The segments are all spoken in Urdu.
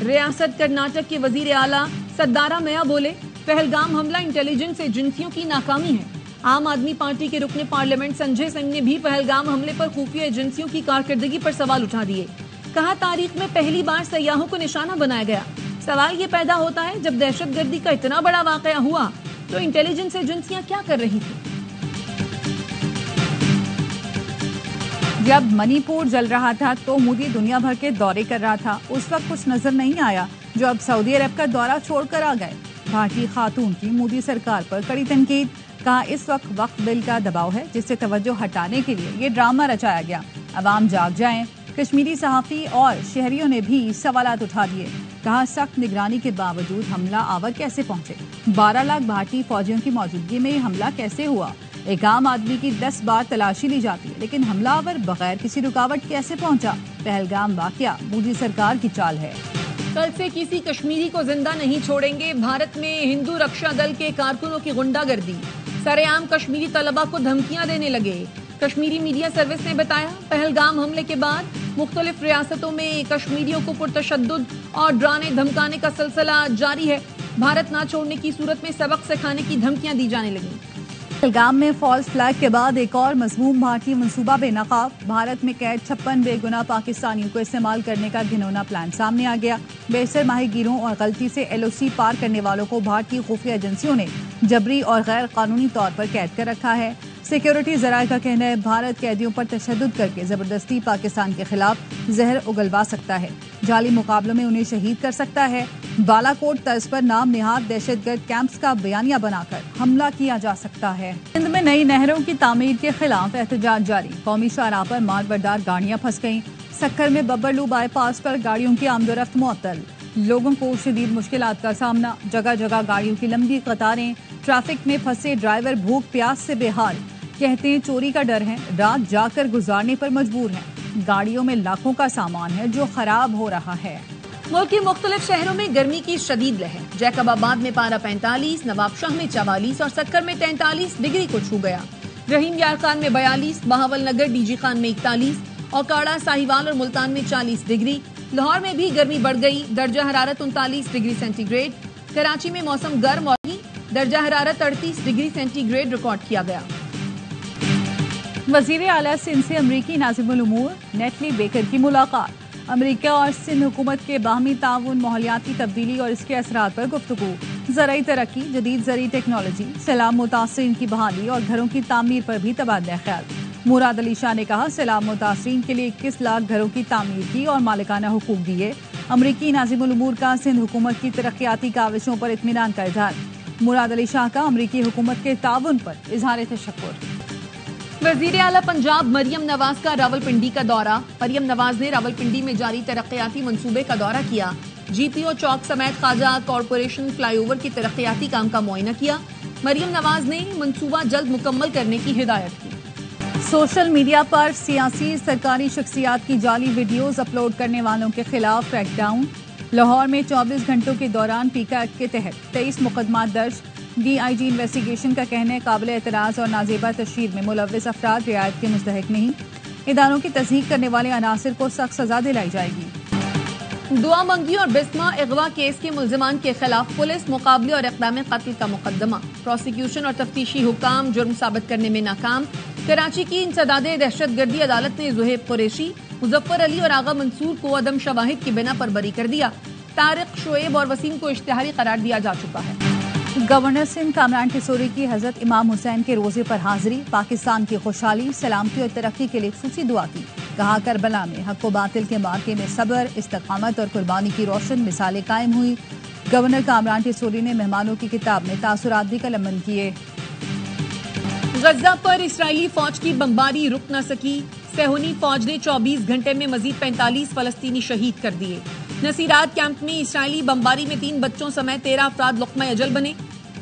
ریاست کرناٹک کے وزیر اعلیٰ سدارا میہ بولے پہلگام حملہ انٹیلیجنس ایجنسیوں کی ناکامی ہے۔ عام آدمی پارٹی کے رکن پارلیمنٹ سنجے سنگھ نے بھی پہلگام حملے پر خفیہ ایجنسیوں کی کارکردگی پر سوال اٹھا دیے۔ کہا تاریخ میں پہلی بار سیاحوں کو نشانہ بنایا گیا۔ سوال یہ پیدا ہوتا ہے جب دہشت گردی کا اتنا بڑا واقعہ ہوا تو انٹیلیجنس ایجنسیاں کیا کر رہی تھیں؟ جب منی پور جل رہا تھا تو مودی دنیا بھر کے دورے کر رہا تھا، اس وقت کچھ نظر نہیں آیا جو اب سعودی عرب کا دورہ چھوڑ کر آ گئے۔ بھارتی خاتون کی مودی سرکار پر کڑی تنقید، کہا اس وقت وقف بل کا دباؤ ہے جس سے توجہ ہٹانے کے لیے یہ ڈرامہ رچایا گیا۔ عوام جاگ جائیں۔ کشمیری صحافی اور شہریوں نے بھی سوالات اٹھا دیے۔ کہا سخت نگرانی کے باوجود حملہ آور کیسے پہنچے؟ 12 لاکھ بھارتی فوجیوں کی موجودگی میں یہ حملہ کیسے ہوا؟ ایک عام آدمی کی 10 بار تلاشی لی جاتی ہے لیکن حملہ آور بغیر کسی رکاوٹ کیسے پہنچا؟ پہلگام واقعہ مودی سرکار کی چال ہے۔ کل سے کسی کشمیری کو زندہ نہیں چھوڑیں گے۔ بھارت میں ہندو رکشا دل کے کارکنوں کی غنڈہ گردی، سرعام کشمیری طلبہ کو دھمکیاں دینے لگے۔ کشمیری میڈیا سروس نے بتایا پہلگام حملے کے بعد مختلف ریاستوں میں کشمیریوں کو پرتشدد اور ڈرانے دھمکانے کا سلسلہ جاری ہے۔ بھارت نہ چھوڑنے کی صورت میں سبق سکھانے کی دھمکیاں دی جانے لگیں۔ پہلگام میں فالس فلیگ کے بعد ایک اور مذموم بھارتی منصوبہ بے نقاب۔ بھارت میں قید 56 بے گناہ پاکستانیوں کو استعمال کرنے کا گھنونا پلان سامنے آ گیا۔ بیشتر ماہی گیروں اور غلطی سے LOC پار کرنے والوں کو بھارتی خفیہ ایجنسیوں نے جبری اور غیر قانونی طور پر قید کر رکھا ہے۔ سیکیورٹی ذرائع کا کہنا ہے بھارت قیدیوں پر تشدد کر کے زبردستی پاکستان کے خلاف زہر اگلوا سکتا ہے، جعلی مقابلوں میں انہیں شہید کر سکتا ہے۔ بالا کوٹ طرز پر نام نہاد دہشت گرد کیمپس کا بیانیہ بنا کر حملہ کیا جا سکتا ہے۔ سندھ میں نئی نہروں کی تعمیر کے خلاف احتجاج جاری، قومی شاہراہ پر مال بردار گاڑیاں پھنس گئیں۔ سکھر میں ببرلو بائی پاس پر گاڑیوں کی آمد و رفت معطل، لوگوں کو شدید مشکلات کا سامنا، جگہ جگہ گاڑیوں کی لمبی قطاریں، ٹریفک میں پھنسے ڈرائیور بھوک پیاس سے بے حال، کہتے ہیں چوری کا ڈر ہے، رات جا کر گزارنے پر مجبور ہیں۔ گاڑیوں میں لاکھوں کا سامان ہے جو خراب ہو رہا ہے۔ ملک کے مختلف شہروں میں گرمی کی شدید لہر، جیکب آباد میں پارہ 45، نواب شاہ میں 44 اور سکھر میں 43 ڈگری کو چھو گیا۔ رحیم یار خان میں 42، بہاول نگر ڈی جی خان میں 41 اور کاڑا ساہیوال اور ملتان میں 40 ڈگری۔ لاہور میں بھی گرمی بڑھ گئی، درجہ حرارت 39 ڈگری سینٹی گریڈ۔ کراچی میں موسم گرم اور درجہ حرارت 38 ڈگری سینٹی گریڈ ریکارڈ کیا گیا۔ وزیر اعلیٰ سندھ سے امریکی ناظم الامور نیٹلی بیکر کی ملاقات۔ امریکہ اور سندھ حکومت کے باہمی تعاون، ماحولیاتی تبدیلی اور اس کے اثرات پر گفتگو، زرعی ترقی، جدید زرعی ٹیکنالوجی، سیلاب متاثرین کی بحالی اور گھروں کی تعمیر پر بھی تبادلہ خیال۔ مراد علی شاہ نے کہا سیلاب متاثرین کے لیے 21 لاکھ گھروں کی تعمیر کی اور مالکانہ حقوق دیے۔ امریکی ناظم الامور کا سندھ حکومت کی ترقیاتی کاوشوں پر اطمینان کا اظہار۔ مراد علی شاہ کا امریکی حکومت کے تعاون پر اظہار تشکر۔ وزیر اعلیٰ پنجاب مریم نواز کا راولپنڈی کا دورہ۔ مریم نواز نے راولپنڈی میں جاری ترقیاتی منصوبے کا دورہ کیا۔ GPO چوک سمیت خواجہ کارپوریشن فلائی اوور کی ترقیاتی کام کا معائنہ کیا۔ مریم نواز نے منصوبہ جلد مکمل کرنے کی ہدایت کی۔ سوشل میڈیا پر سیاسی سرکاری شخصیات کی جعلی ویڈیوز اپلوڈ کرنے والوں کے خلاف کریک ڈاؤن۔ لاہور میں 24 گھنٹوں کے دوران پیکا ایکٹ کے تحت 23 مقدمات درج۔ DIG انویسٹیگیشن کا کہنا ہے قابل اعتراض اور نازیبہ تشہیر میں ملوث افراد رعایت کے مستحق نہیں۔ اداروں کی تصدیق کرنے والے عناصر کو سخت سزا دلائی جائے گی۔ دعا منگی اور بسما اغوا کیس کے ملزمان کے خلاف پولیس مقابلے اور اقدام قتل کا مقدمہ۔ پروسیکیوشن اور تفتیشی حکام جرم ثابت کرنے میں ناکام۔ کراچی کی انسداد دہشت گردی عدالت نے زہیب قریشی، مظفر علی اور آغا منصور کو عدم شواہد کی بنا پر بری کر دیا۔ طارق، شعیب اور وسیم کو اشتہاری قرار دیا جا چکا ہے۔ گورنر سندھ کامران ٹیسوری کی حضرت امام حسین کے روزے پر حاضری، پاکستان کی خوشحالی، سلامتی اور ترقی کے لیے خصوصی دعا کی۔ کہا کربلا میں حق و باطل کے معرکے میں صبر، استقامت اور قربانی کی روشن مثالیں قائم ہوئی۔ گورنر کامران ٹیسوری نے مہمانوں کی کتاب میں تاثرات بھی قلمبند کیے۔ غزہ پر اسرائیلی فوج کی بمباری رک نہ سکی، صہیونی فوج نے 24 گھنٹے میں مزید 45 فلسطینی شہید کر دیے۔ نصیرات کیمپ میں اسرائیلی بمباری میں 3 بچوں سمیت 13 افراد لقمہ اجل بنے۔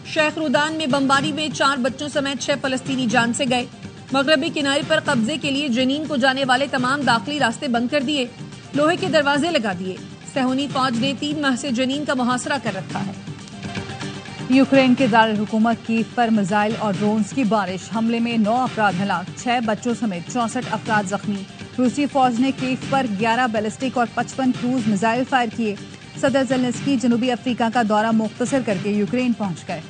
شیخ رودان میں بمباری میں 4 بچوں سمیت 6 فلسطینی جان سے گئے۔ مغربی کنارے پر قبضے کے لیے جنین کو جانے والے تمام داخلی راستے بند کر دیے، لوہے کے دروازے لگا دیے۔ صہیونی فوج نے 3 ماہ سے جنین کا محاصرہ کر رکھا ہے۔ یوکرین کے دارالحکومت کیف پر میزائل اور ڈرونز کی بارش، حملے میں 9 افراد ہلاک، 6 بچوں سمیت 64 افراد زخمی۔ روسی فوج نے کیف پر 11 بیلسٹک اور 55 کروز میزائل فائر کیے۔ صدر زیلنسکی جنوبی افریقہ کا دورہ مختصر کر کے یوکرین پہنچ گئے۔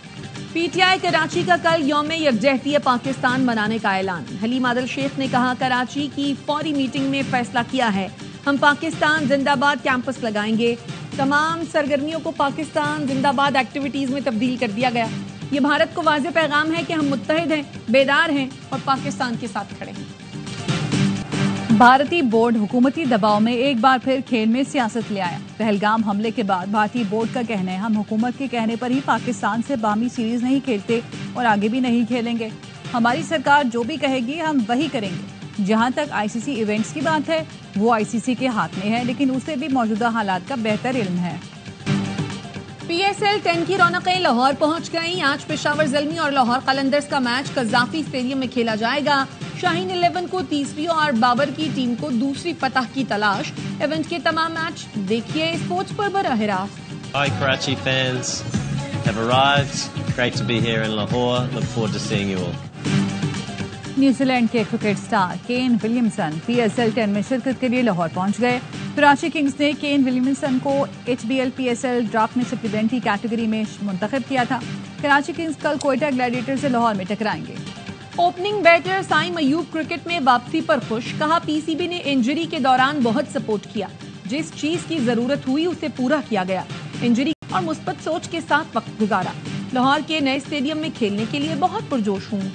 پی ٹی آئی کراچی کا کل یوم یکجہتی پاکستان منانے کا اعلان۔ حلیم عادل شیخ نے کہا کراچی کی فوری میٹنگ میں فیصلہ کیا ہے، ہم پاکستان زندہ باد کیمپس لگائیں گے۔ تمام سرگرمیوں کو پاکستان زندہ باد ایکٹیویٹیز میں تبدیل کر دیا گیا۔ یہ بھارت کو واضح پیغام ہے کہ ہم متحد ہیں، بیدار ہیں اور پاکستان کے ساتھ کھڑے ہیں۔ بھارتی بورڈ حکومتی دباؤ میں ایک بار پھر کھیل میں سیاست لے آیا۔ پہلگام حملے کے بعد بھارتی بورڈ کا کہنا ہے ہم حکومت کے کہنے پر ہی پاکستان سے باہمی سیریز نہیں کھیلتے اور آگے بھی نہیں کھیلیں گے۔ ہماری سرکار جو بھی کہے گی ہم وہی کریں گے۔ جہاں تک آئی سی سی ایونٹس کی بات ہے وہ آئی سی سی کے ہاتھ میں ہے، لیکن اسے بھی موجودہ حالات کا بہتر علم ہے۔ پی ایس ایل 10 کی رونقیں لاہور پہنچ گئیں۔ آج پشاور زلمی اور لاہور قلندرز کا میچ قذافی اسٹیڈیم میں کھیلا جائے گا۔ شاہین 11 کو تیسری اور بابر کی ٹیم کو دوسری فتح کی تلاش۔ ایونٹ کے تمام میچ دیکھیے اسپورٹس پر براہ راست۔ Hi Karachi fans have arrived. Great to be here in Lahore. Look forward to seeing you all. New Zealand کے cricket star Kane Williamson P S L 10 میں شرکت کے لیے لاہور پہنچ گئے۔ کراچی کنگز نے کین ولیمسن کو H B L P S L draft میں سپلیمنٹری کیٹیگری میں منتخب کیا تھا۔ کراچی کنگز کل کوئٹہ گلیڈیٹر سے لاہور میں ٹکرائیں گے۔ اوپننگ بیٹر سائم ایوب کرکٹ میں واپسی پر خوش، کہا پی سی بی نے انجری کے دوران بہت سپورٹ کیا، جس چیز کی ضرورت ہوئی اسے پورا کیا گیا، انجری اور مثبت سوچ کے ساتھ وقت گزارا، لاہور کے نئے اسٹیڈیم میں کھیلنے کے لیے بہت پرجوش ہوں۔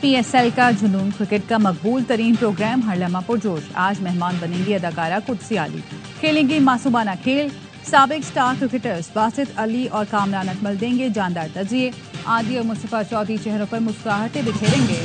پی ایس ایل کا جنون کرکٹ کا مقبول ترین پروگرام ہر لمحہ پرجوش۔ آج مہمان بنیں گی اداکارہ قدسی علی، کھیلیں گی معصومانہ کھیل۔ سابق سٹار کرکٹرز باسط علی اور کامران اکمل دیں گے جاندار تجزیے۔ عادی اور مصطفیٰ چودھری چہروں پر مسکراہٹیں بکھیریں گے۔